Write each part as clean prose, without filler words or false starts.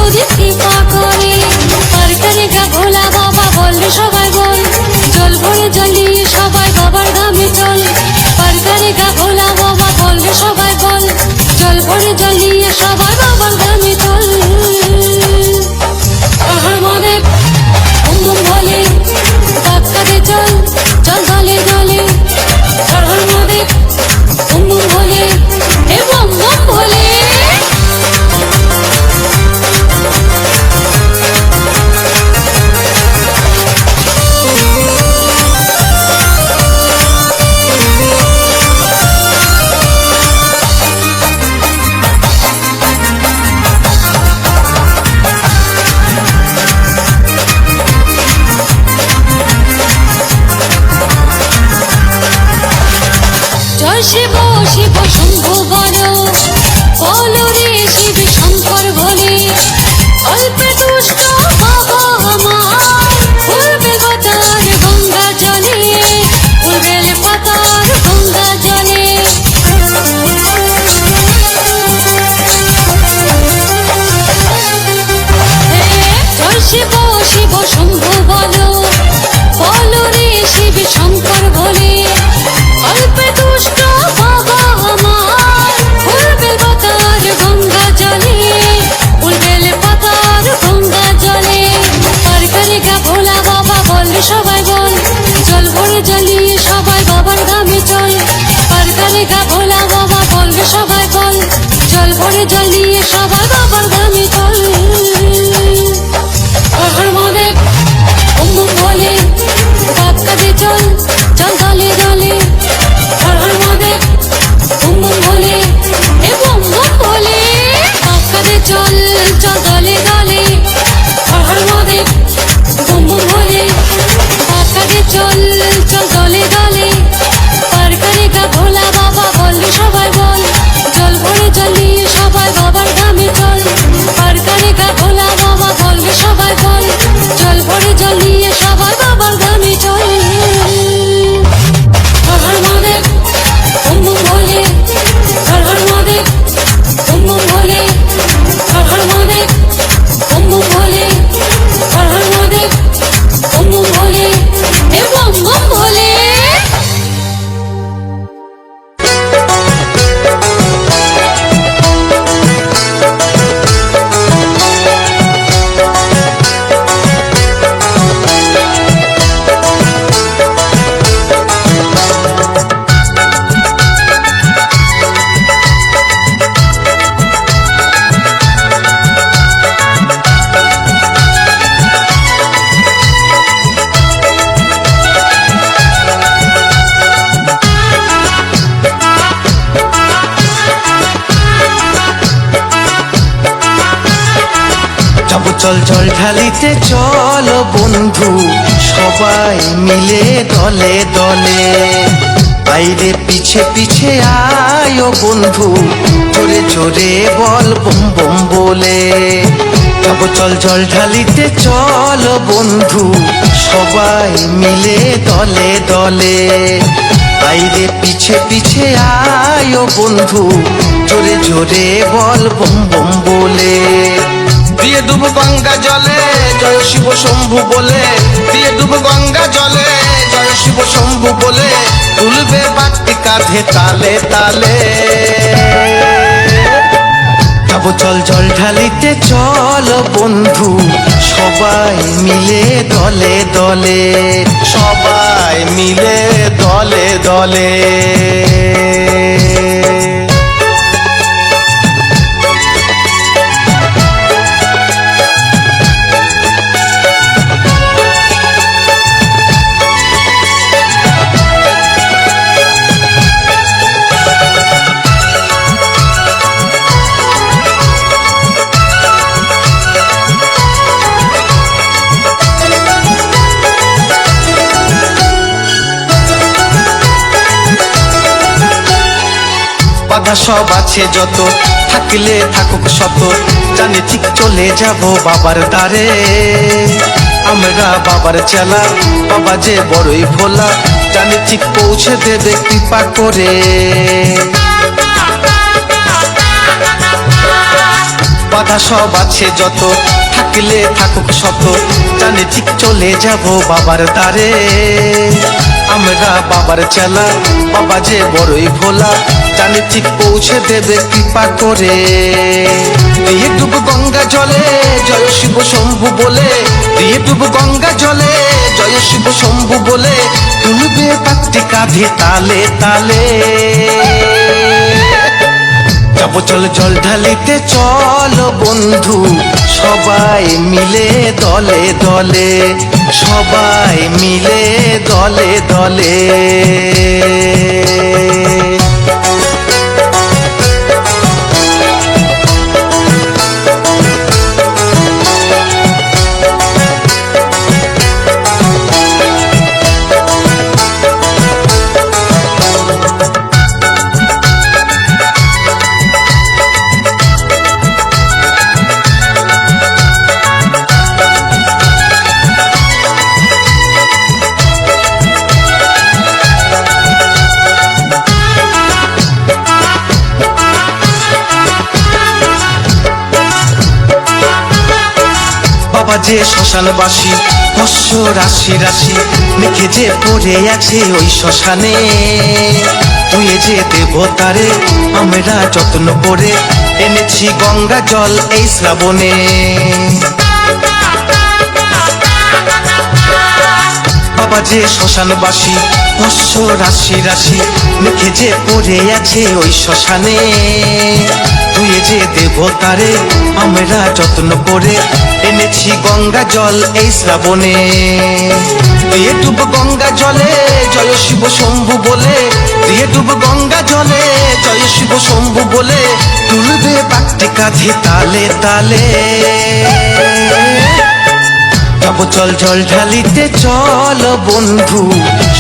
যদি কৃপা করে। পারকারে গা ভোলা বাবা বললে সবাই বল, জল ভরে জ্বালিয়ে সবাই বাবার ধামে চল। পারকারে গা ভোলা বাবা বললে সবাই বল, জল ভরে জ্বালিয়ে সবাই বাবার ধামে চল। আহার মদেব বুম বুম বলে, ডাক্তারে চল চল দলে দলে। আহার মদেব বুম বুম বলে, হে বুম বুম বলে। জয় শিব শিব শম্ভু বলো, বলো রে শিব শঙ্কর বলে। অল্পে দুষ্ট বাবা আমার, ফুলবে পাতার গঙ্গা জলে, ফুলবে পাতার গঙ্গা জলে। জয় শিব শিব শম্ভু বলো, বলো রে শিব শঙ্কর বলে। অল্পে দুষ্ট বাবা আমার, ফুলবে পাতার গঙ্গা জলে, ফুলবে পাতার গঙ্গা জলে। পারকারে গা ভোলা বাবা বললে সবাই বল, জল ভরে জ্বালিয়ে সবাই বাবার ধামে চল। পারকারে গা ভোলা বাবা বললে সবাই বল, জল ভরে জ্বালিয়ে সবাই বাবার ধামে চল। আহার মদেব বুম বুম বলে, ডাক্তারে চল চল দলে দলে। আহার মদেব বুম বুম বলে, হে বুম বুম বলে। ডাক্তারে চল চল দলে দলে। আহার মদেব বুম বুম বলে, ডাক্তারে চল চল দলে দলে। পারকারে গা ভোলা বাবা বললে সবাই বল, জল ভরে জ্বালিয়ে সবাই বাবার ধামে চল। পারকারে গা ভোলা বাবা বললে সবাই বল, জল ভরে জ্বালিয়ে সবাই বাবার ধামে চল। আহার মদেব বুম বুম বলে, আহার মদেব বুম বুম বলে। আহার মদেব বুম বুম বলে, আহার মদেব বুম বুম বলে, হে বুম বুম বলে। যাবো চল জল ঢালিতে চল বন্ধু, সবাই মিলে দলে দলে। বাইরে পিছে পিছে আয় ও বন্ধু, জোরে জোরে বল বুম বুম বলে। যাবো চল জল ঢালিতে চল বন্ধু, সবাই মিলে দলে দলে। বাইরে পিছে পিছে আয় ও বন্ধু, জোরে জোরে বল বুম বুম বলে। দিয়ে ডুব গঙ্গা জলে জয় শিব শম্ভু বলে, দিয়ে ডুব গঙ্গা জলে জয় শিব শম্ভু বলে। তুলবে বাটি কাঁধে তালে তালে। যাবো চল জল ঢালিতে চল বন্ধু, সবাই মিলে দলে দলে। সবাই মিলে দলে দলে। বাধা সব আছে যত, থাকলে থাকুক শত, জানি ঠিক চলে যাব বাবার দ্বারে। আমরা বাবার চেলা, বাবা যে বড়ই ভোলা, জানি ঠিক পৌঁছে দেবে কৃপা করে। বাধা সব আছে যত, থাকলে থাকুক শত, জানি ঠিক চলে যাব বাবার দ্বারে। আমরা বাবার চেলা, বাবা যে বড়ই ভোলা, জানি ঠিক পৌঁছে দেবে কৃপা করে। দিয়ে ডুব গঙ্গা জলে জয় শিব শম্ভু বলে, দিয়ে ডুব গঙ্গা জলে জয় শিব শম্ভু বলে, তুলবে পাত্রী কাঁধে তালে তালে। যাব চল জল ঢালিতে চল বন্ধু, সবাই মিলে দলে দলে, সবাই মিলে দলে দলে। বাবা যে শ্মশানবাসী, মৎস্য রাশি রাশি মেঘে যে পড়ে আছে ওই শ্মশানে। তুই যে দেবতারে আমরা যত্ন করে এনেছি গঙ্গা জল এই শ্রাবণে। বাবা যে শ্মশানবাসী, মৎস্য রাশি রাশি মেঘে যে পড়ে আছে ওই শ্মশানে। তুই যে দেবতারে আমরা যত্ন করে এনেছি গঙ্গা জল এই শ্রাবণে। দিয়ে ডুব গঙ্গা জলে জয় শিব শম্ভু বলে, দিয়ে ডুব গঙ্গা জলে জয় শিব শম্ভু বলে, তুলবে পাত্রী কাঁধে তালে তালে। যাব চল জল ঢালিতে চল বন্ধু,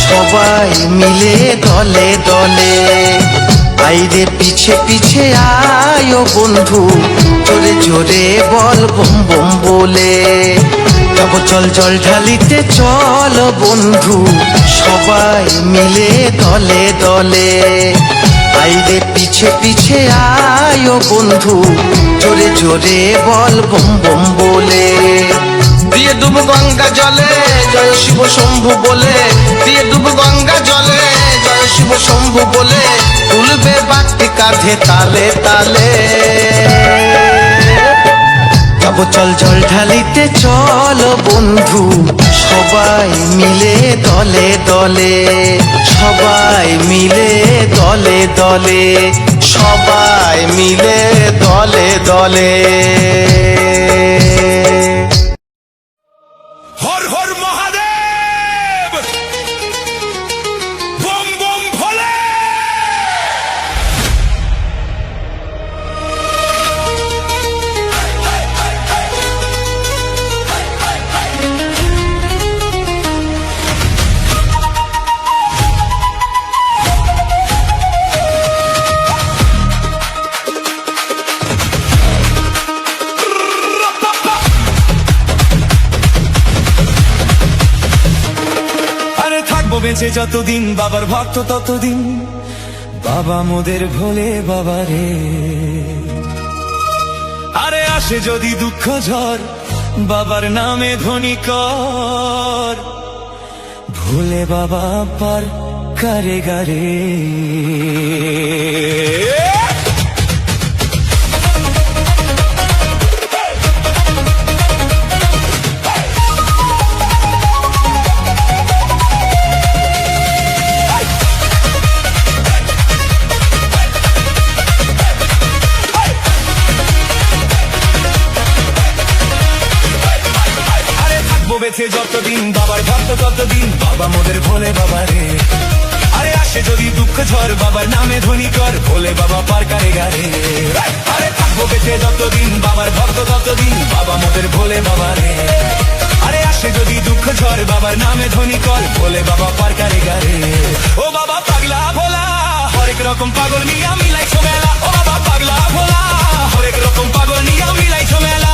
সবাই মিলে দলে দলে। আইরে পিছে পিছে আয় বন্ধু, জোরে জোরে বল বম বম বলে। যাব চল জল ঢালিতে চল বন্ধু, সবাই মিলে দলে দলে। আইরে পিছে পিছে আয় বন্ধু, জোরে জোরে বল বম বম বলে। দিয়ে ডুব গঙ্গা জলে জয় শিব শম্ভু বলে, দিয়ে ডুব গঙ্গা জলে জয় শিব শম্ভু বলে, তুলবে পাত্রী কাঁধে তালে তালে। যাব চল জল ঢালিতে চল বন্ধু, সবাই মিলে দলে দলে, সবাই মিলে দলে দলে, সবাই মিলে দলে দলে। হর হর মহাদেব, বম বম ভোলে। বেঁচে যতদিন বাবার ভক্ত ততদিন, বাবা মোদের ভোলে বাবা রে। আরে আসে যদি দুঃখ ঝড়, বাবার নামে ধ্বনি কর, ভোলে বাবা পার কারে গারে। বেঁচে যতদিন বাবার ভক্ত ততদিন, বাবা মোদের ভোলে বাবা রে। আরে আসে যদি দুঃখ ঝড়, বাবার নামে ধ্বনি কর, ভোলে বাবা পার কারে গারে। আরে থাকবো বেঁচে যতদিন বাবার ভক্ত ততদিন, বাবা মোদের ভোলে বাবা রে। আরে আসে যদি দুঃখ ঝড়, বাবার নামে ধ্বনি কর, ভোলে বাবা পার কারে গারে। ও বাবা পাগলা ভোলা, হরেক রকম পাগল নিয়া মিলাইছো মেলা। ও বাবা পাগলা ভোলা, হরেক রকম পাগল নিয়া মিলাইছো মেলা।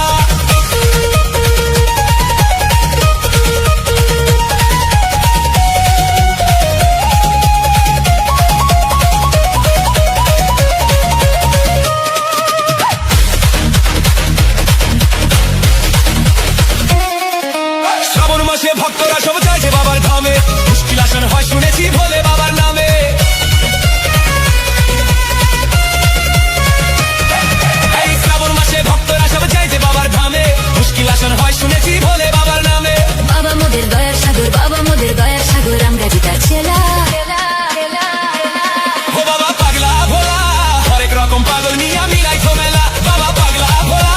মুশকিল আসান হয় শুনেছি ভোলে বাবার নামে। এই শ্রাবণ মাসে ভক্তরা সব চাইছে বাবার ধামে, মুশকিল আসান হয় শুনেছি ভোলে বাবার নামে। বাবা মোদের দয়ার সাগর, বাবা মোদের দয়ার সাগর, আমরা জিতা ছেলা। ও বাবা পাগলা ভোলা, হরেক রকম পাগল নিয়ে মিলাই ঝমেলা। বাবা পাগলা ভোলা,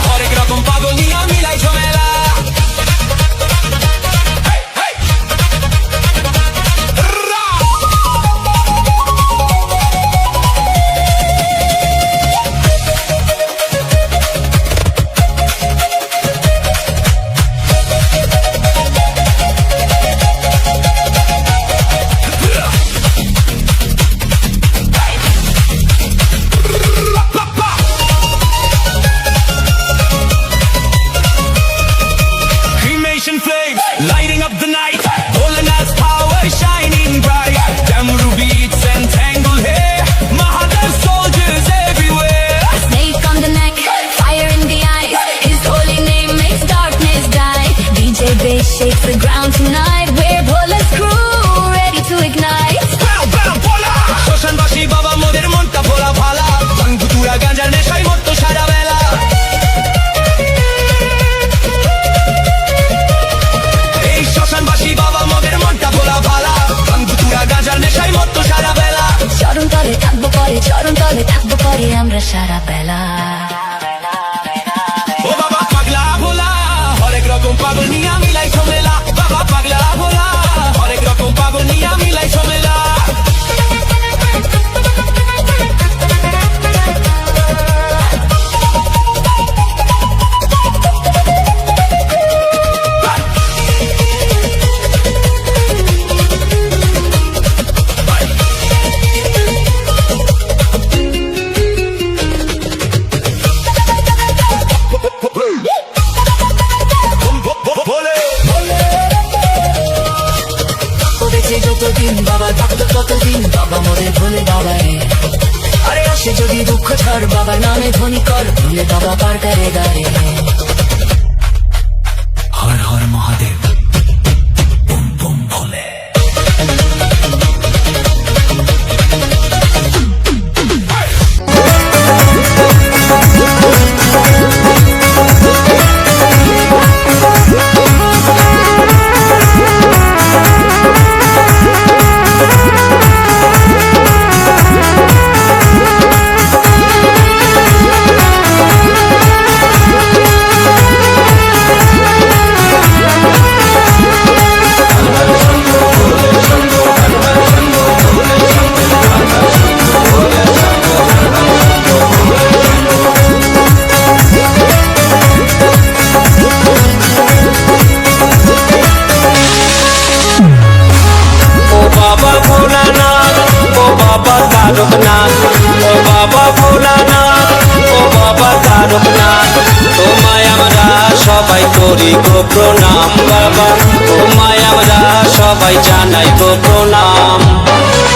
হরেক রকম পাগল নিয়ে মিলাই ঝমেলা। হেই, হেই। রা! Cremation flames lighting up the night, Bholenath's power shining bright. Damru beats and tangle hair, Mahadev soldiers everywhere. Snake on the neck, fire in the eyes, his holy name makes darkness die. DJ bass shakes the ground tonight, we're Bhola's crew, ready to ignite. Bow, bow, Bhola! শ্মশানবাসী বাবা মোদের মনটা ভোলা ভালা, ভাঙতুরা গাঁজার নেশায় মত্ত সারা বেলা। এই শ্মশানবাসী বাবা মোদের মনটা ভোলা ভালা, ভাঙতুরা গাঁজার নেশায় মত্ত সারা বেলা। চরণ তলে থাকবো পরে, চরণ তলে থাকবো পরে আমরা সারা বেলা। ও বাবা পাগলা ভোলা, হরেক রকম পাগল নিয়ে মিলাই ঝমেলা। বাবা পাগলা ভোলা, হরেক রকম পাগল নিয়ে মিলাই ঝমেলা। ভোলে বেঁচে যতদিন বাবা থাকতো ততদিন, বাবা মোদের ভোলে বাবারে। আরে আসে যদি দুঃখ ছাড়, বাবার নামে ধ্বনি কর, ভুলে বাবা পার করে গারে। হর হর মহাদেব, বুম বুম ভোলে। তারকনাথ, ও বাবা ভোলানাথ, ও বাবা তারকনাথ, তোমায় আমরা সবাই করি গো প্রণাম। বাবা তোমায় আমরা সবাই জানাই গো প্রণাম।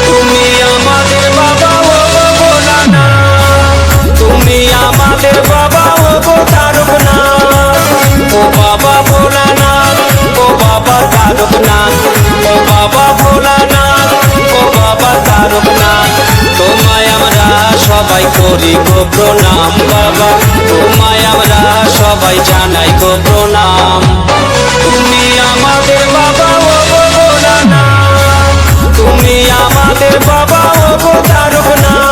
তুমি আমাদের বাবা ও গো ভোলানাথ, তুমি আমাদের বাবা ও গো তারকনাথ, ও বাবা ভোলানাথ, ও বাবা তারকনাথ, ও বাবা ভোলানাথ, ও বাবা তারকনাথ, তোমায় আমরা সবাই করি গো প্রণাম। বাবা তোমায় আমরা সবাই জানাই গো প্রণাম। তুমি আমাদের বাবা ও গো ভোলানাথ, তুমি আমাদের বাবা ও গো তারকনাথ।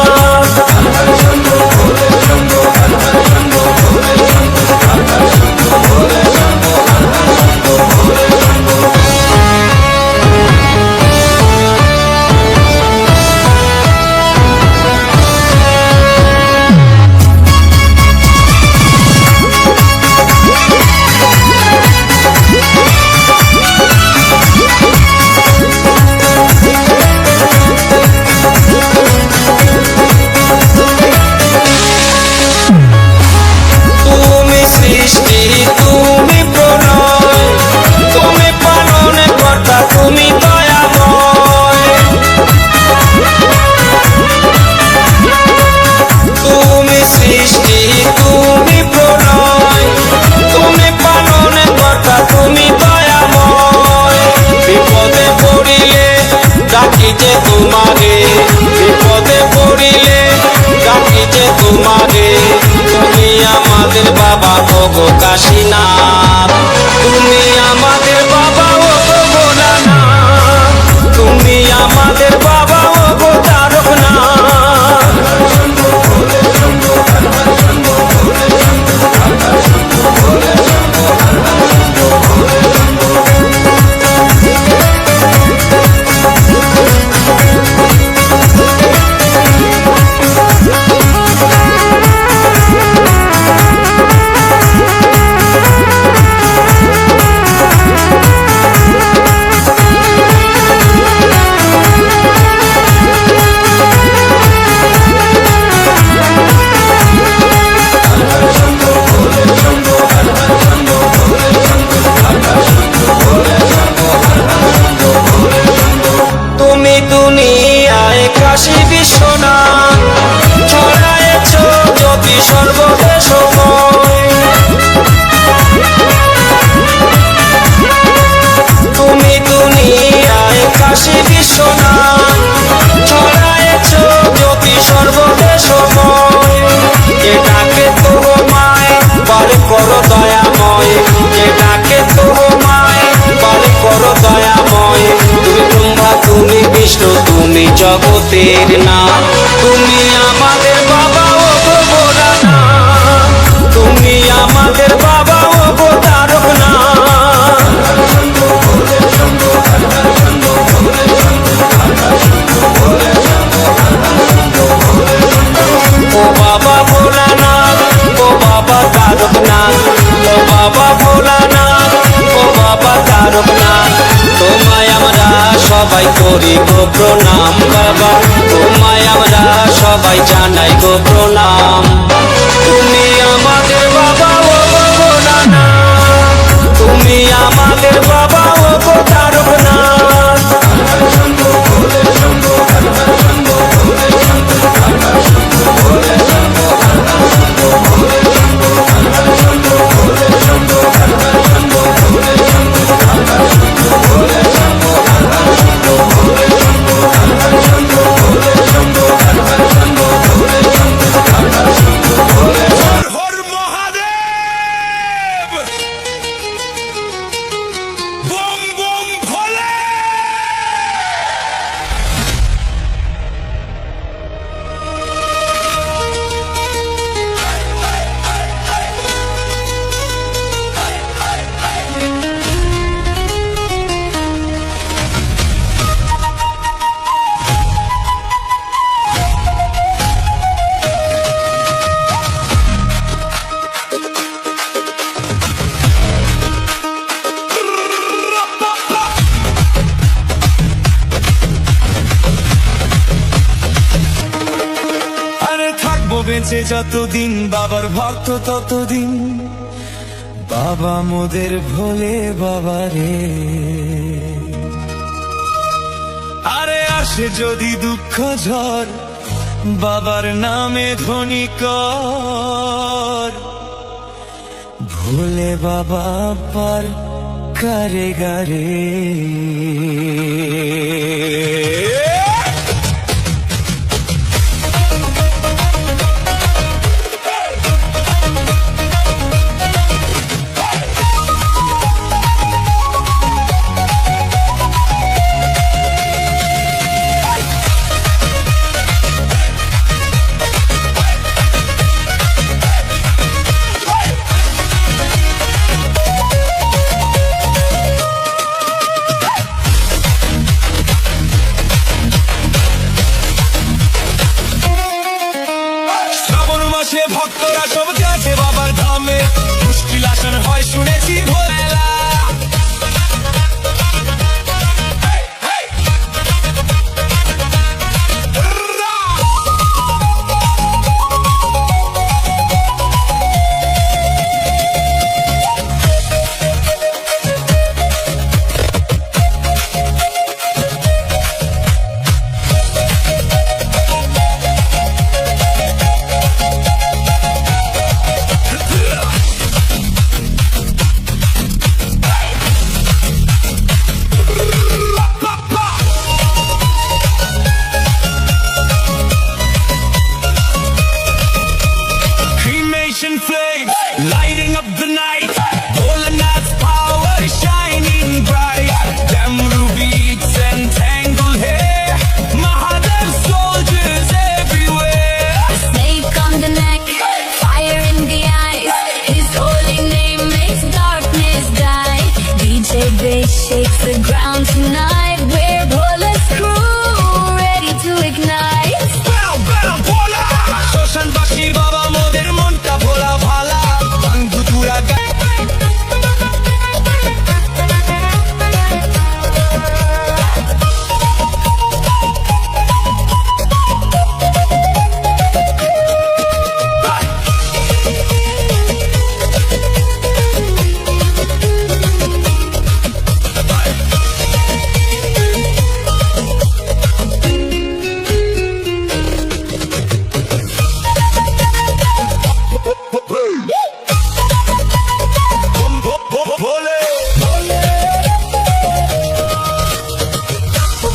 কাশীনাথ। তুমি আমাদের বাবা ও গো ভোলানাথ, তুমি আমাদের বাবা ও গো তারকনাথ। তুমি দুনিয়ায় কাশী বিশ্বনাথ, ছড়ায়েছ জ্যোতি সর্বদেশময়। তুমি দুনিয়ায় কাশী বিশ্বনাথ, ছড়ায়েছ জ্যোতি সর্বদেশময়। কে ডাকে তোমায় বার করো দয়াময়, কে ডাকে তোমায় বার করো দয়াময়। তুমি ব্রহ্মা তুমি বিষ্ণু তুমি জগতের নাথ, তুমি আমাদের বাবা ও গো ভোলানাথ, তুমি আমাদের বাবা ও গো তারকনাথ। ও বাবা ভোলানাথ, ও বাবা তারকনাথ, ও বাবা ভোলানাথ, ও বাবা তারকনাথ। তোমায় আমরা সবাই করি গো প্রণাম বাবা, তোমায় আমরা সবাই জানাই গো প্রণাম। তুমি আমাদের বাবা ও গো ভোলানাথ, তুমি আমাদের বাবা ও গো তারকনাথ। হর মহাদেব, বম বম ভোলে। আরে থাকবো বেঁচে যতদিন বাবার ভক্ত ততদিন, বাবা মোদের ভোলে বাবা রে। আরে আসে যদি দুঃখ ঝড় বাবার নামে ধ্বনি কর, ভোলে বাবা পার করে গারে। ভক্তরা সব যাচ্ছে বাবার ধামে, মুশকিল আসান হয় শুনেছি ভোলেলা। lighting up the night. Bholenath's power is shining bright. Damru beats and tangled hair. Mahadev soldiers everywhere. Snake on the neck, fire in the eyes. His holy name makes darkness die. DJ bass shakes the ground tonight. We're Bhola's crew, ready to ignite. Bow, bow, Bhola! শ্মশানবাসী বাবা মোদের মনটা ভোলা ভালা। বান্ধু তুরা গায়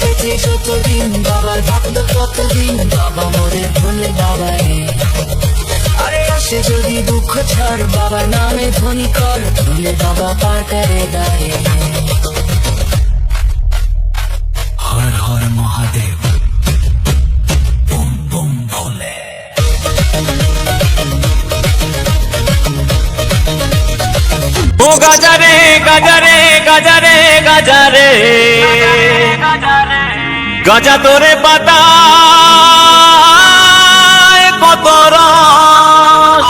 বেঁচে যতদিন বাবার ভক্ত ততদিন বাবা মোদের ভোলে বাবা রে। আরে আসে যদি দুঃখ ছাড় বাবার নামে ধ্বনি কর, ভোলে বাবা পার করে দাঁড়ে। হর হর মহাদেব, বুম বুম ভোলে। ও গাজারে গাজারে গাজারে গাজারে গাজা তোরে পাতা কত রস।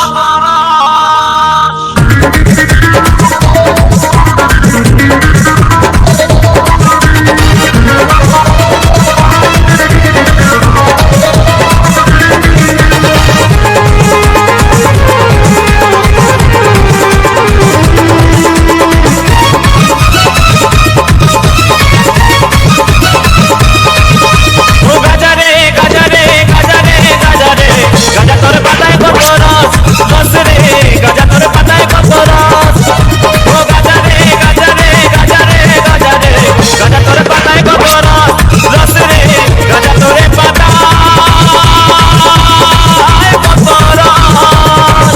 ও গাজারে গাজারে গাজারে গাজারে গাজা তোর পাতায় কত রস রস রে, গাজা তোর পাতায় কত রস। ও গাজারে গাজারে গাজারে গাজারে গাজা তোর পাতায় কত রস রস রে, গাজা তোর পাতায় কত রস।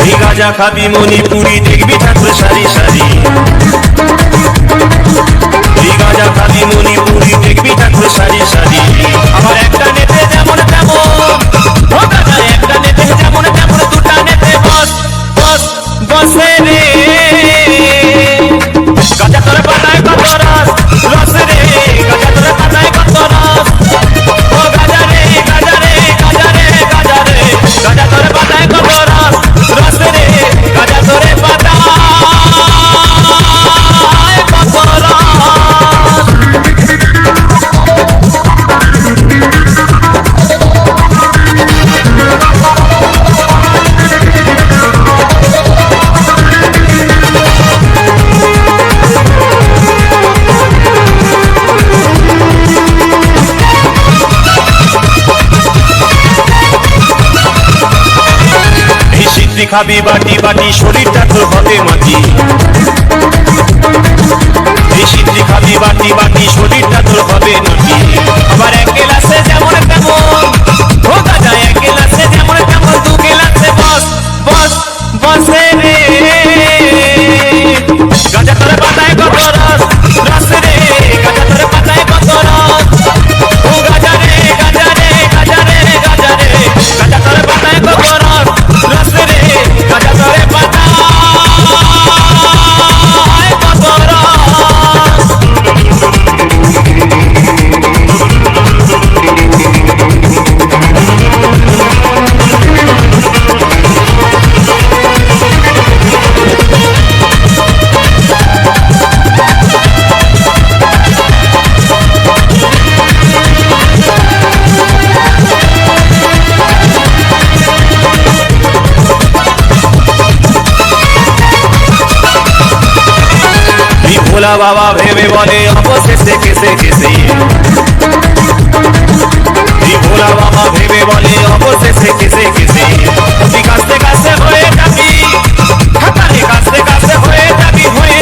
এই গাজা খাবি মণিপুরি দেখবি ঠাকুর সারি সারি। এই গাজা খাবি মণিপুরি দেখবি ঠাকুর সারি সারি। আবার একটা নেতে যেমন তেমন, ও গাজা একটা নেতে যেমন তেমন দুটা নেতে বস বস বসে রে। গাজা তোর পাতায় কত রস রস রে, গাজা তোর পাতায় কত রস। ও গাজারে গাজারে গাজারে গাজারে গাজা তোর পাতায় কত রস রস রে, গাজা তোরে পাতায় কত রস। এই সিদ্ধি খাবি বাটি বাটি শরীরটা তোর হবে মাটি। এই সিদ্ধি খাবি বাটি বাটি শরীরটা তোর হবে নাকি। আবার এক গেলাসে যেমন তেমন, ও গাজা এক গেলাসে যেমন তেমন দু গেলাসে বস বস বসে রে। গাজা তোর পাতায় কত রস রস রে, গাজা তোর পাতায় কত রস। ও গাজারে গাজারে গাজারে গাজারে গাজা তোর পাতায় কত রস রস রে, গাজা তোর পাতায় ভোলা বাবা ভেবে বলে অবশেষে কেসে কেসে ভোলা বাবা ভেবে বলে অবশেষে কেসে কেসে তুই কাছে কাছে হয়ে যাবি খাতালে কাছে কাছে হয়ে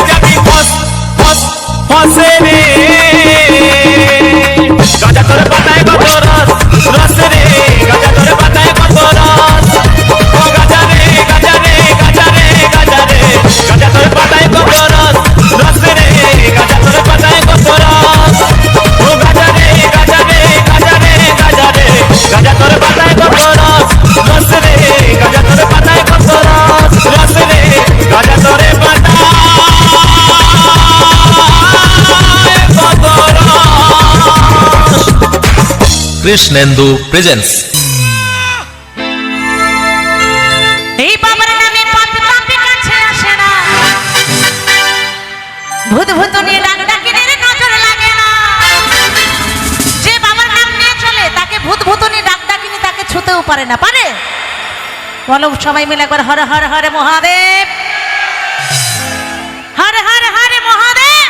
যাবি ফস ফস ফসে রে গাজা তোর পাতায় কত রস রস রে গাজা তোর পাতায় কত রস ও গাজা রে গাজা রে গাজা রে গাজা রে গাজা তোর পাতায় কত রস রস রে গাজা তোর পাতায় কত রস ও গাজা রে গাজা রে গাজা রে গাজা রে গাজা তোর পাতায় কত রস রস রে গাজা তোর পাতায় কত রস রস রে গাজা তোর পাতায় কত রস। কৃষ্ণেন্দু প্রেজেন্স। এই বাবার নামে পাপি পাপি কাছে আসে না, ভূত ভূতনি ডাক ডাকিনে নজর লাগে না। যে বাবার নাম নিয়ে চলে তাকে ভূত ভূতনি ডাক ডাকিনি তাকে ছুতেও পারে না। পারে? বলো সবাই মিলে একবার হর হর হরে মহাদেব, হর হর হরে মহাদেব।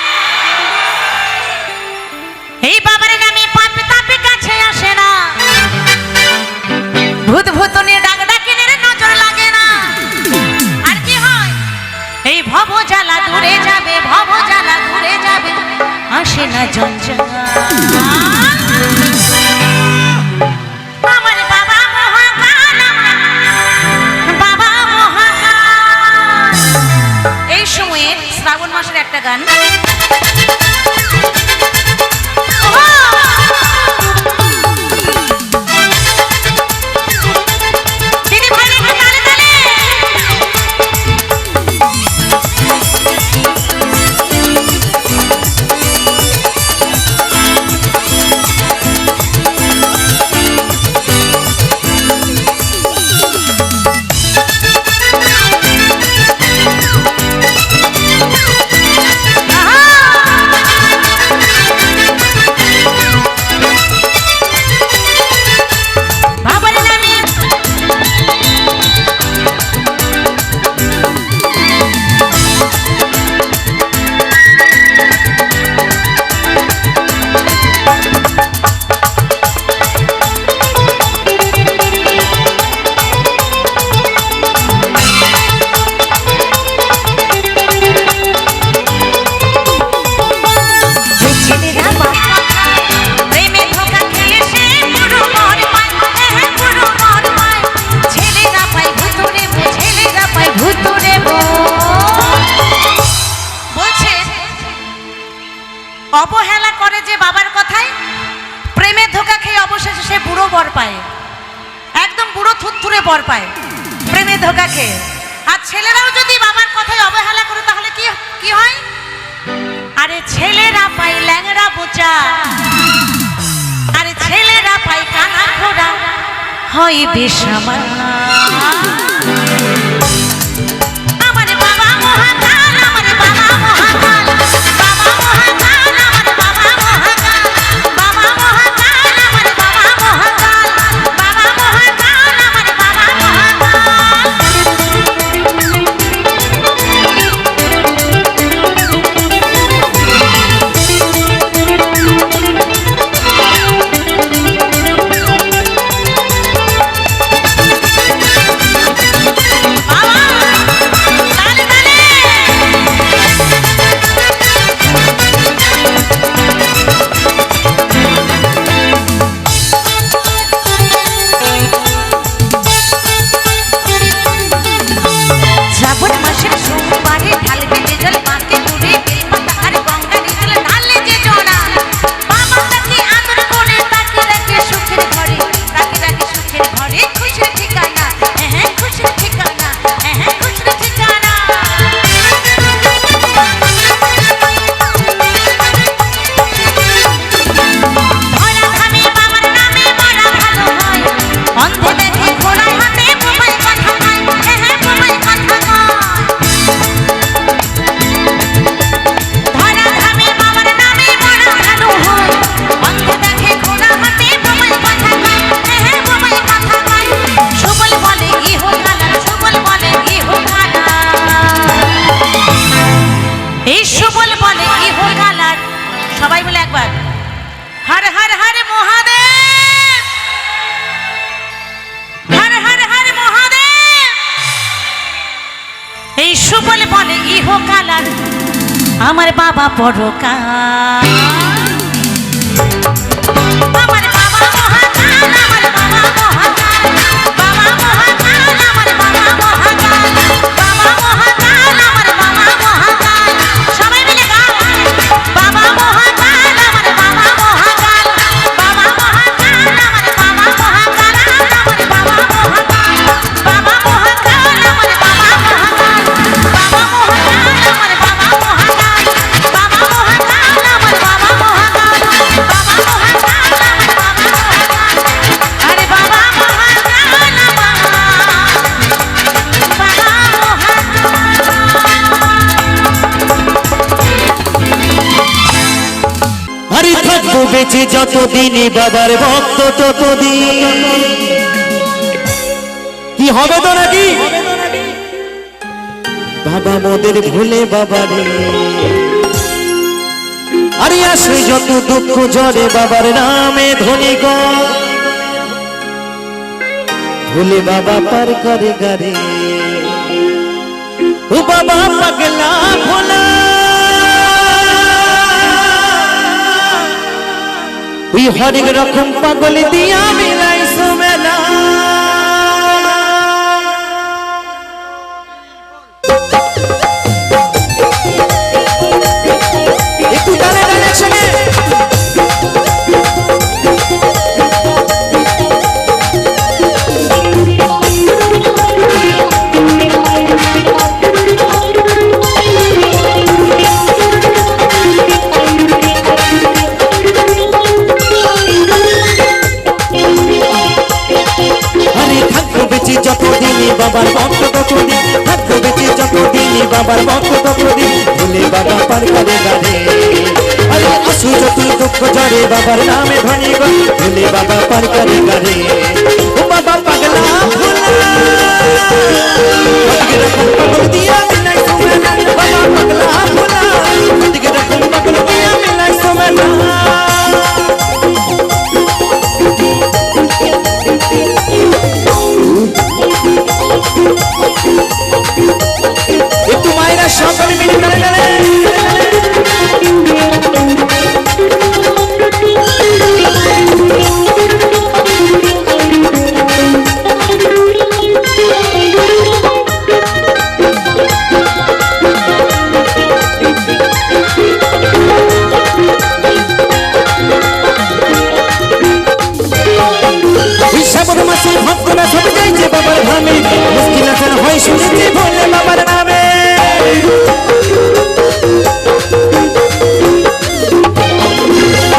এই বাবার নামে পাপি পাপি কাছে আসে না, ভূত ভূতনি ডাক ডাকিনের নজর লাগে না। আর কি হয়? এই ভব জ্বালা দূরে যাবে, ভব জ্বালা দূরে যাবে, আসে না যন্ত্রণা। আমার বাবা মহাকাল, বাবা মহাকাল। এই সময়ে শ্রাবণ মাসের একটা গান অবহেলা করে যে বাবার কথায়, প্রেমে ধোকা খেয়ে অবশেষে সে বুড়ো বর পায়, একদম বুড়ো থুতথুরে বর পায় প্রেমে ধোকা খেয়ে। আর ছেলেরাও যদি বাবার কথায় অবহেলা করে তাহলে কি কি হয়? আরে ছেলেরা পায় ল্যাংড়া বোচা, আরে ছেলেরা পায় কানা ঘোড়া, হয় বেশামানা। আমার বাবা মহাকাল, আমার বাবা মহাকাল, বাবা মহাকাল, আমার বাবা মহাকাল, বাবা মহাকাল, আমার বাবা মহাকাল, বাবা মহাকাল, আমার বাবা মহাকাল। এই সুবল বলে সবাই মিলে একবার হর হর হর মহাদেব, হর হর হর মহাদেব। এই সুবলে বলে ইহকাল আর আমার বাবা পরকাল, আমার বাবা মহাকাল, আমার বাবা মহাকাল, বাবা মহাকাল, আমার বাবা মহাকাল, বাবা মহাকাল, আমার বাবা মহাকাল। সবাই মিলে গাও, বাবা মহাকাল, আমার বাবা মহাকাল, বাবা মহাকাল, আমার বাবা মহাকাল, আমার বাবা মহাকাল, বাবা মহাকাল, আমার বাবা মহাকাল, বাবা মহাকাল, আমার বাবা মহাকাল, বাবা মহাকাল, আমার বাবা মহাকাল, বাবা মহাকাল, আমার বাবা মহাকাল। আরে বাবা মহাকাল, আমার বাবা মহাকাল। আরে থাকবো বেঁচে যতদিন বাবার ভক্ত ততদিন। কি হবে তো নাকি বাবা মোদের ভুলে বাবারে, আরে আসে যত দুঃখ জরে বাবার নামে ধনী গো, ভুলে বাবা পার করে গারে। ও বাবা পাগলা ভোলা, ওই হরেক রকম পাগল দিয়া মিলাই সুমেলা। একটু গানে গানে একসঙ্গে বাবার ভক্ত ততদিন, থাকবো বেঁচে যতদিন বাবার ভক্ত ততদিন, ভুলে বাবা পার করে গারে। আরে আসু যত দুঃখ ঝরে বাবার নামে ধনী গো, ভুলে বাবা পার করে গারে। ও বাবা পাগলা ভোলা, ওদিকে রকম পাগল দিয়া মিলাই সোমেলা, বাবা পাগলা ভোলা, ওদিকে রকম পাগল দিয়া মিলাই সোমেলা। একটু মায়েরা সকলে মিলে গানে গানে শ্রাবণ মাসে ভক্তরা সব যাইছে বাবার ধামে, মুশকিল আসান হয় শুনেছি ভোলে বাবার নামে।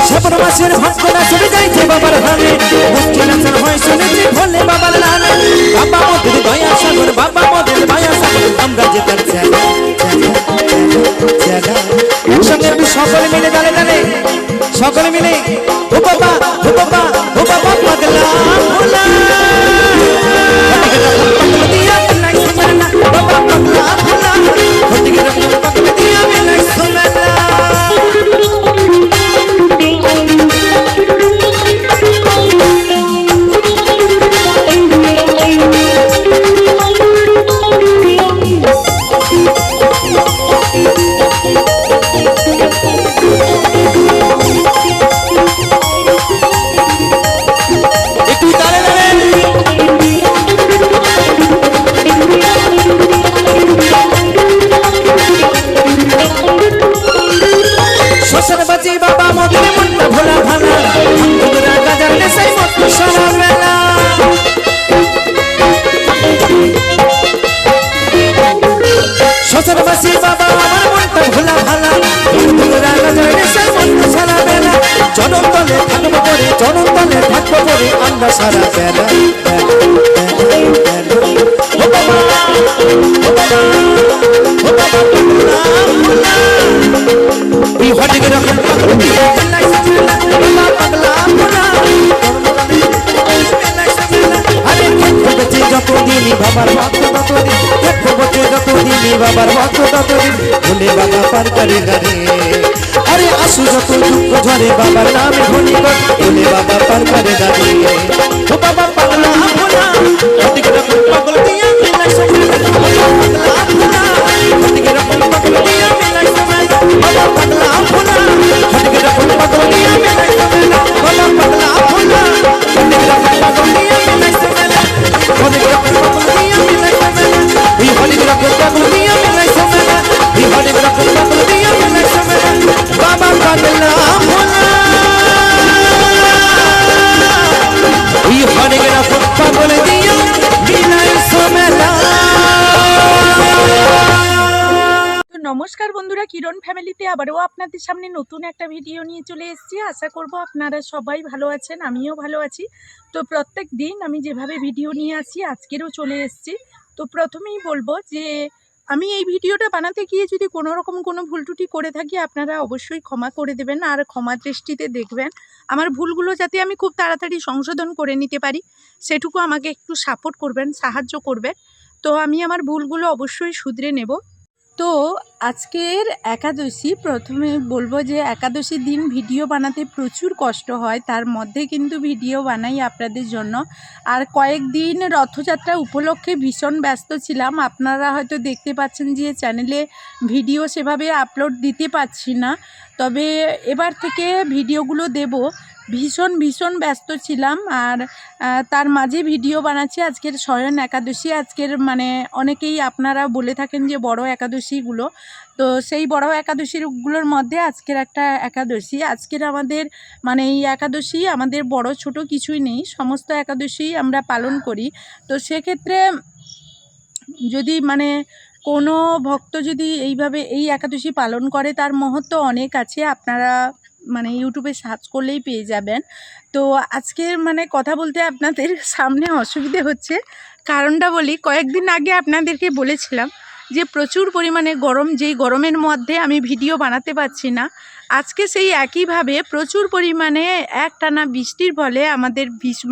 শ্রাবণ মাসের ভক্তরা সব যাইছে বাবার ধামে, মুশকিল আসান হয় শুনেছি ভোলে বাবার নামে। বাবা মোদের দয়া সাগর, বাবা মোদের দয়া সাগর, আমরা যে তার জায়গা জায়গা। একসঙ্গে একটু সকলে মিলে গানে গানে সকলে মিলে ও বাবা ও বাবা ও বাবা পাগলা ভোলা, ওদিকে রকম পাগল দিয়া মিলাই সোমেলা, বাবা পাগলা ভোলা, ওদিকে রকম পাগল দিয়া মিলাই সোমেলা। একটু দাঁড়ে দাঁড়ে শ্মশান বাজি বাবা মধ্যে মনটা ভোলা ভালা, ভক্তরা গাজার নেশায় মত্ত সারা বেলা। শ্মশান বাজি বাবা আমার মনটা ভোলা ভালা, ভক্তরা গাজার নেশায় মত্ত সারা বেলা। জনম তলে থাকবো পরে, জনম তলে থাকবো পরে আমরা সারা বেলা। ও বাবা ও বাবা ও বাবা পাগলা ভোলা, এই হরেক রকম পাগল দিয়া মিলাই সোমেলা, বাবা পাগলা ভোলা, মিলাই সোমেলা। আরে থাকবো বেঁচে যতদিন বাবার ভক্ত ততদিন, থাকবো বেঁচে যতদিন বাবার ভক্ত ততদিন, ভুলে বাবা পার করে গারে। আরে আসু যত দুঃখ ঝরে বাবার নামে ধ্বনি কর বলে বাবা পার করে দাঁড়িয়ে ও বাবা পাগলা ভোলা ওদিকে রকম পাগল দিয়া মিলাই সময় বাবা পাগলা ভোলা ওদিকে রকম পাগল দিয়া মিলাই সময় বাবা পাগলা ভোলা ওদিকে রকম পাগল দিয়া মিলাই সময় বাবা পাগলা ভোলা ওদিকে রকম পাগল দিয়া মিলাই সময় ওদিকে রকম পাগল দিয়া মিলাই সময় ওই ওদিকে রকম পাগল দিয়া মিলাই সময় ওই ওদিকে রকম পাগল দিয়া মিলাই সময় বাবা পাগলা ভোলা ওই ওদিকে রকম পাগল দিয়া মিলাই সময়। তো নমস্কার বন্ধুরা, কিরণ ফ্যামিলিতে আবারও আপনাদের সামনে নতুন একটা ভিডিও নিয়ে চলে এসেছি। আশা করব আপনারা সবাই ভালো আছেন, আমিও ভালো আছি। তো প্রত্যেক দিন আমি যেভাবে ভিডিও নিয়ে আসি আজকেরও চলে এসেছি। তো প্রথমেই বলবো যে আমি এই ভিডিওটা বানাতে গিয়ে যদি কোনো রকম কোনো ভুল ত্রুটি করে থাকি আপনারা অবশ্যই ক্ষমা করে দেবেন, আর ক্ষমা দৃষ্টিতে দেখবেন। আমার ভুলগুলো যাতে আমি খুব তাড়াতাড়ি সংশোধন করে নিতে পারি সেটুকু আমাকে একটু সাপোর্ট করবেন, সাহায্য করবেন। তো আমি আমার ভুলগুলো অবশ্যই শুধরে নেব। তো আজকের একাদশী, প্রথমে বলবো যে একাদশীর দিন ভিডিও বানাতে প্রচুর কষ্ট হয়, তার মধ্যে কিন্তু ভিডিও বানাই আপনাদের জন্য। আর কয়েকদিন রথযাত্রা উপলক্ষে ভীষণ ব্যস্ত ছিলাম, আপনারা হয়তো দেখতে পাচ্ছেন যে চ্যানেলে ভিডিও সেভাবে আপলোড দিতে পারছি না, তবে এবার থেকে ভিডিওগুলো দেব। ভীষণ ব্যস্ত ছিলাম, আর তার মাঝে ভিডিও বানাচ্ছি। আজকের শয়ন একাদশী, আজকের মানে অনেকেই আপনারা বলে থাকেন যে বড় একাদশীগুলো, তো সেই বড় একাদশীগুলোর মধ্যে আজকের একটা একাদশী। আজকের আমাদের মানে এই একাদশী আমাদের বড় ছোট কিছুই নেই, সমস্ত একাদশী আমরা পালন করি। তো সেক্ষেত্রে যদি মানে কোনো ভক্ত যদি এইভাবে এই একাদশী পালন করে তার মহত্ব অনেক আছে, আপনারা মানে ইউটিউবে সার্চ করলেই পেয়ে যাবেন। তো আজকের মানে কথা বলতে আপনাদের সামনে অসুবিধে হচ্ছে, কারণটা বলি। কয়েকদিন আগে আপনাদেরকে বলেছিলাম যে প্রচুর পরিমাণে গরম, যেই গরমের মধ্যে আমি ভিডিও বানাতে পারছি না। আজকে সেই একইভাবে প্রচুর পরিমাণে একটানা বৃষ্টির ফলে আমাদের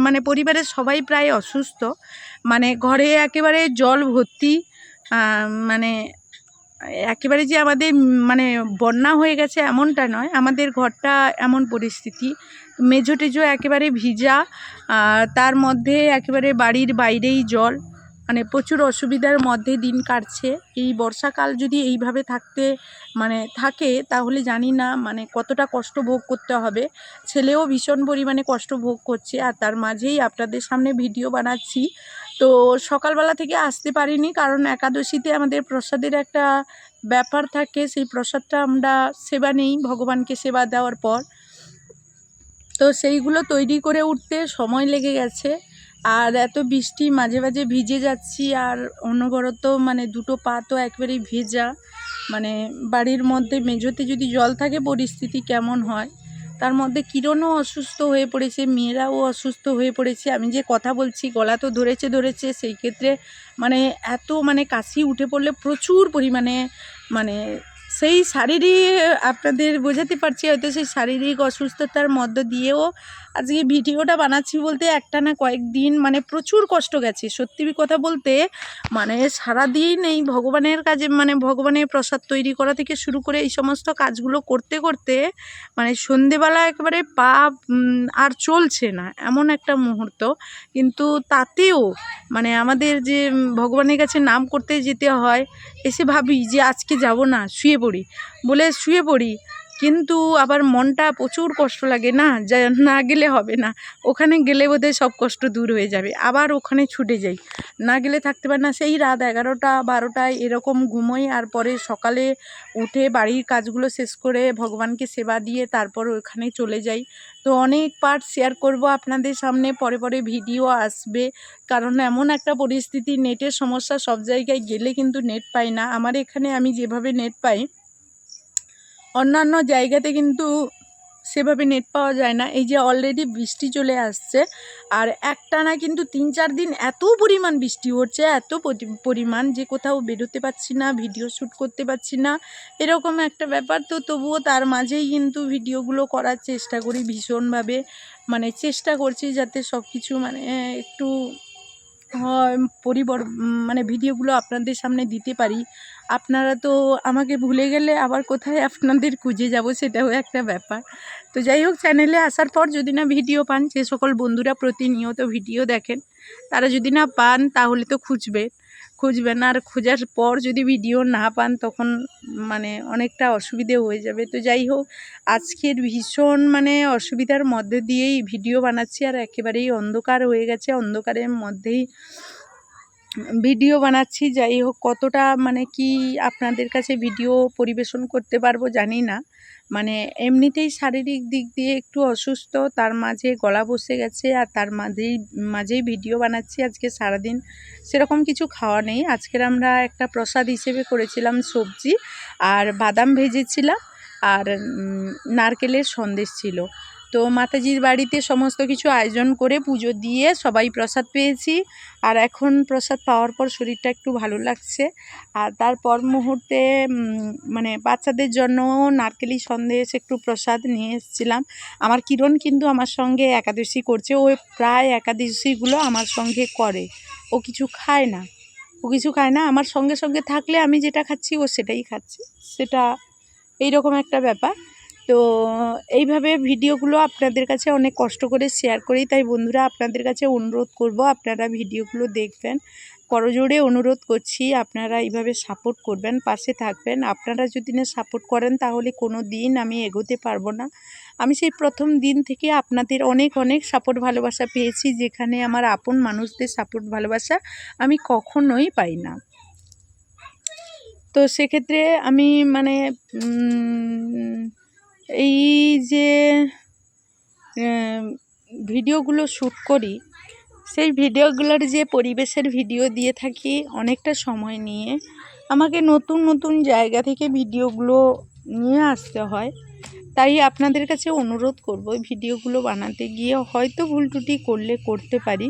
মানে পরিবারের সবাই প্রায় অসুস্থ, মানে ঘরে একেবারে জল ভর্তি, মানে একেবারে যে আমাদের মানে বন্যা হয়ে গেছে এমনটা নয়, আমাদের ঘরটা এমন পরিস্থিতি, মেঝো টেজো একেবারে ভিজা, তার মধ্যে একেবারে বাড়ির বাইরেই জল, মানে প্রচুর অসুবিধার মধ্যে দিন কাটছে। এই বর্ষাকাল যদি এইভাবে থাকে তাহলে জানি না মানে কতটা কষ্ট ভোগ করতে হবে। ছেলেও ভীষণ পরিমাণে কষ্ট ভোগ করছে, আর তার মাঝেই আপনাদের সামনে ভিডিও বানাচ্ছি। তো সকালবেলা থেকে আসতে পারিনি, কারণ একাদশীতে আমাদের প্রসাদের একটা ব্যাপার থাকে, সেই প্রসাদটা আমরা সেবা নেই ভগবানকে সেবা দেওয়ার পর, তো সেইগুলো তৈরি করে উঠতে সময় লেগে গেছে। আর এত বৃষ্টি, মাঝে মাঝে ভিজে যাচ্ছি, আর অনবরত মানে দুটো পা তো একেবারেই ভেজা, মানে বাড়ির মধ্যে মেঝোতে যদি জল থাকে পরিস্থিতি কেমন হয়। তার মধ্যে কিরণও অসুস্থ হয়ে পড়েছে, মেয়েরাও অসুস্থ হয়ে পড়েছে। আমি যে কথা বলছি গলা তো ধরেছে, সেই ক্ষেত্রে মানে এত মানে কাশি উঠে পড়লে প্রচুর পরিমাণে মানে সেই শারীরিক, আপনাদের বোঝাতে পারছি হয়তো, সেই শারীরিক অসুস্থতার মধ্য দিয়েও আজকে ভিডিওটা বানাচ্ছি বলতে একটানা কয়েকদিন মানে প্রচুর কষ্ট গেছে। সত্যি কথা বলতে মানে সারাদিন এই ভগবানের কাজে, মানে ভগবানের প্রসাদ তৈরি করা থেকে শুরু করে এই সমস্ত কাজগুলো করতে করতে মানে সন্ধেবেলা একেবারে পা আর চলছে না, এমন একটা মুহূর্ত। কিন্তু তাতেও মানে আমাদের যে ভগবানের কাছে নাম করতে যেতে হয়, এসে ভাবি যে আজকে যাব না, শুয়ে পড়ি বলে শুয়ে পড়ি, কিন্তু আবার মনটা প্রচুর কষ্ট লাগে, না গেলে হবে না, ওখানে গেলে বোধহয় সব কষ্ট দূর হয়ে যাবে, আবার ওখানে ছুটে যাই, না গেলে থাকতে পারি না। সেই রাত 11টা 12টায় এরকম ঘুমোই, আর পরে সকালে উঠে বাড়ির কাজগুলো শেষ করে ভগবানকে সেবা দিয়ে তারপর ওখানে চলে যাই। তো অনেক পার্ট শেয়ার করব আপনাদের সামনে, পরে ভিডিও আসবে, কারণ এমন একটা পরিস্থিতি, নেটের সমস্যা, সব জায়গায় গেলে কিন্তু নেট পাই না। আমার এখানে আমি যেভাবে নেট পাই অন্যান্য জায়গাতে কিন্তু সেভাবে নেট পাওয়া যায় না। এই যে অলরেডি বৃষ্টি চলে আসছে, আর একটানা কিন্তু 3-4 দিন এত পরিমাণ বৃষ্টি হচ্ছে, এত পরিমাণ যে কোথাও বেরোতে পারছি না, ভিডিও শ্যুট করতে পারছি না, এরকম একটা ব্যাপার। তো তবুও তার মাঝেই কিন্তু ভিডিওগুলো করার চেষ্টা করি, ভীষণভাবে মানে চেষ্টা করছি যাতে সব কিছু মানে একটু মানে ভিডিওগুলো আপনাদের সামনে দিতে পারি। আপনারা তো আমাকে ভুলে গেলে আবার কোথায় আপনাদের খুঁজে যাব, সেটাও একটা ব্যাপার। তো যাই হোক, চ্যানেলে আসার পর যদি না ভিডিও পান, যে সকল বন্ধুরা প্রতিনিয়ত ভিডিও দেখেন তারা যদি না পান তাহলে তো খুঁজবেন, আর খোঁজার পর যদি ভিডিও না পান তখন মানে অনেকটা অসুবিধে হয়ে যাবে। তো যাই হোক, আজকের ভীষণ মানে অসুবিধার মধ্যে দিয়েই ভিডিও বানাচ্ছি, আর একেবারেই অন্ধকার হয়ে গেছে, অন্ধকারের মধ্যেই ভিডিও বানাচ্ছি। যাই হোক, কতটা মানে কি আপনাদের কাছে ভিডিও পরিবেশন করতে পারবো জানি না। মানে এমনিতেই শারীরিক দিক দিয়ে একটু অসুস্থ, তার মাঝে গলা বসে গেছে, আর তার মাঝেই ভিডিও বানাচ্ছি। আজকে সারাদিন সেরকম কিছু খাওয়া নেই। আজকের আমরা একটা প্রসাদ হিসেবে করেছিলাম সবজি, আর বাদাম ভেজেছিলাম, আর নারকেলের সন্দেশ ছিল। তো মাতাজির বাড়িতে সমস্ত কিছু আয়োজন করে পুজো দিয়ে সবাই প্রসাদ পেয়েছি, আর এখন প্রসাদ পাওয়ার পর শরীরটা একটু ভালো লাগছে। আর তারপর মুহূর্তে মানে বাচ্চাদের জন্য নারকেলি সন্দেশ একটু প্রসাদ নিয়ে এসেছিলাম। আমার কিরণ কিন্তু আমার সঙ্গে একাদশী করছে, ও প্রায় একাদশীগুলো আমার সঙ্গে করে। ও কিছু খায় না, আমার সঙ্গে সঙ্গে থাকলে আমি যেটা খাচ্ছি ও সেটাই খাচ্ছে, সেটা এইরকম একটা ব্যাপার। তো এইভাবে ভিডিওগুলো আপনাদের কাছে অনেক কষ্ট করে শেয়ার করি, তাই বন্ধুরা আপনাদের কাছে অনুরোধ করব আপনারা ভিডিওগুলো দেখবেন, করজোড়ে অনুরোধ করছি। আপনারা এইভাবে সাপোর্ট করবেন, পাশে থাকবেন। আপনারা যদি না সাপোর্ট করেন তাহলে কোনো দিন আমি এগোতে পারবো না। আমি সেই প্রথম দিন থেকে আপনাদের অনেক অনেক সাপোর্ট ভালোবাসা পেয়েছি, যেখানে আমার আপন মানুষদের সাপোর্ট ভালোবাসা আমি কখনোই পাই না। তো সেক্ষেত্রে আমি মানে এই যে ভিডিওগুলো শ্যুট করি, সেই ভিডিওগুলোর যে পরিবেশের ভিডিও দিয়ে থাকি অনেকটা সময় নিয়ে, আমাকে নতুন নতুন জায়গা থেকে ভিডিওগুলো নিয়ে আসতে হয়। তাই আপনাদের কাছে অনুরোধ করব, ভিডিওগুলো বানাতে গিয়ে হয়তো ভুল ত্রুটি করতে পারি,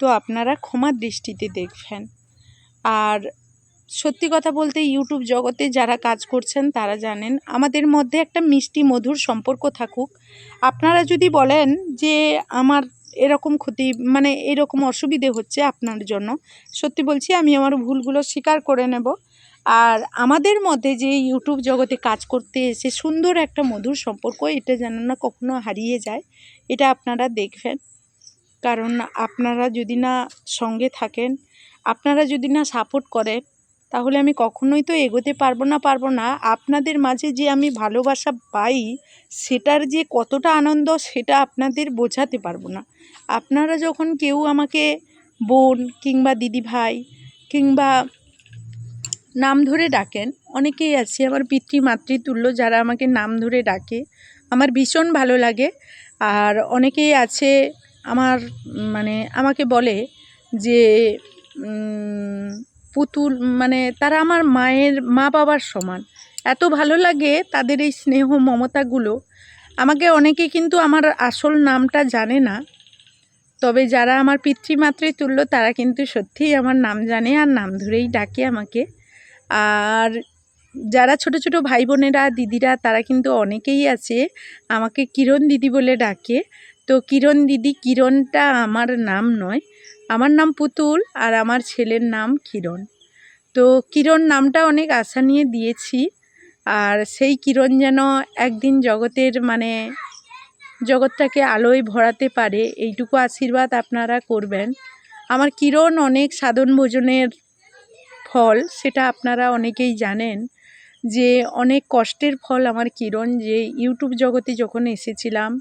তো আপনারা ক্ষমার দৃষ্টিতে দেখবেন। আর সত্যি কথা বলতে ইউটিউব জগতে যারা কাজ করছেন তারা জানেন, আমাদের মধ্যে একটা মিষ্টি মধুর সম্পর্ক থাকুক। আপনারা যদি বলেন যে আমার এরকম ক্ষতি মানে এরকম অসুবিধে হচ্ছে আপনার জন্য, সত্যি বলছি আমি আমার ভুলগুলো স্বীকার করে নেব। আর আমাদের মধ্যে যে ইউটিউব জগতে কাজ করতে এসে সুন্দর একটা মধুর সম্পর্ক, এটা যেন না কখনো হারিয়ে যায়, এটা আপনারা দেখবেন। কারণ আপনারা যদি না সঙ্গে থাকেন, আপনারা যদি না সাপোর্ট করেন, তাহলে আমি কখনোই তো এগোতে পারবো না। আপনাদের মাঝে যে আমি ভালোবাসা পাই, সেটার যে কতটা আনন্দ সেটা আপনাদের বোঝাতে পারবো না। আপনারা যখন কেউ আমাকে বোন কিংবা দিদি ভাই কিংবা নাম ধরে ডাকেন, অনেকেই আছে আমার পিতৃমাতৃতুল্য যারা আমাকে নাম ধরে ডাকে, আমার ভীষণ ভালো লাগে। আর অনেকেই আছে আমার মানে আমাকে বলে যে পুতুল, মানে তারা আমার মা বাবার সমান। এত ভালো লাগে তাদের এই স্নেহ মমতাগুলো। আমাকে অনেকে কিন্তু আমার আসল নামটা জানে না, তবে যারা আমার পিতৃমাতৃতুল্য তারা কিন্তু সত্যিই আমার নাম জানে, আর নাম ধরেই ডাকে আমাকে। আর যারা ছোট ছোট ভাই বোনেরা দিদিরা তারা কিন্তু অনেকেই আছে আমাকে কিরণ দিদি বলে ডাকে। তো কিরণ দিদি, কিরণটা আমার নাম নয়, আমার নাম পুতুল, আর আমার ছেলের নাম কিরণ। তো কিরণ নামটা অনেক আশা নিয়ে দিয়েছি, আর সেই কিরণ যেন একদিন জগৎটাকে আলোয় ভরাতে পারে, এইটুকু আশীর্বাদ আপনারা করবেন। আমার কিরণ অনেক সাধন ভোজনের ফল, সেটা আপনারা অনেকেই জানেন যে অনেক কষ্টের ফল আমার কিরণ। যে ইউটিউব জগতে যখন এসেছিলাম,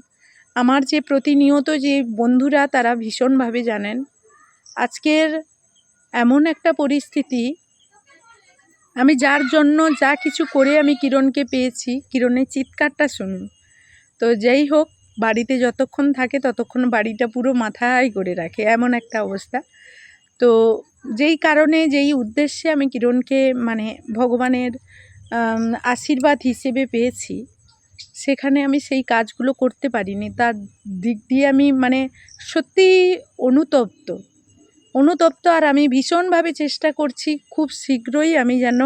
আমার যে প্রতিনিয়ত যে বন্ধুরা তারা ভীষণভাবে জানেন। আজকের এমন একটা পরিস্থিতি, আমি যার জন্য যা কিছু করে আমি কিরণকে পেয়েছি, কিরণের চিৎকারটা শুনুন। তো যাই হোক, বাড়িতে যতক্ষণ থাকে ততক্ষণ বাড়িটা পুরো মাথায় করে রাখে, এমন একটা অবস্থা। তো যেই কারণে যেই উদ্দেশ্যে আমি কিরণকে মানে ভগবানের আশীর্বাদ হিসেবে পেয়েছি, সেখানে আমি সেই কাজগুলো করতে পারিনি। তার দিক দিয়ে আমি মানে সত্যিই অনুতপ্ত। আর আমি ভীষণভাবে চেষ্টা করছি খুব শীঘ্রই আমি যেন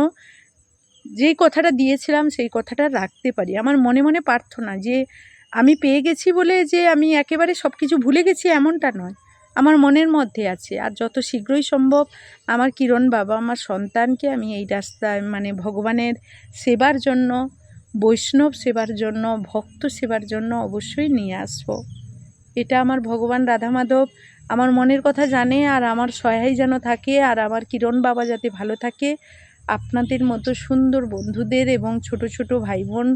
যেই কথাটা দিয়েছিলাম সেই কথাটা রাখতে পারি। আমার মনে মনে প্রার্থনা যে আমি পেয়ে গেছি বলে যে আমি একেবারে সব কিছু ভুলে গেছি এমনটা নয়, আমার মনের মধ্যে আছে। আর যত শীঘ্রই সম্ভব আমার কিরণ বাবা আমার সন্তানকে আমি এই রাস্তায় মানে ভগবানের সেবার জন্য, বৈষ্ণব সেবার জন্য, ভক্ত সেবার জন্য অবশ্যই নিয়ে আসবো। এটা আমার ভগবান রাধা মাধব আমার মনের কথা জানে, আর আমার সহায় যেন থাকে, আর আমার কিরণ বাবা যাতে ভালো থাকে। আপনাদের মতো সুন্দর বন্ধুদের এবং ছোট ছোট ভাই বোন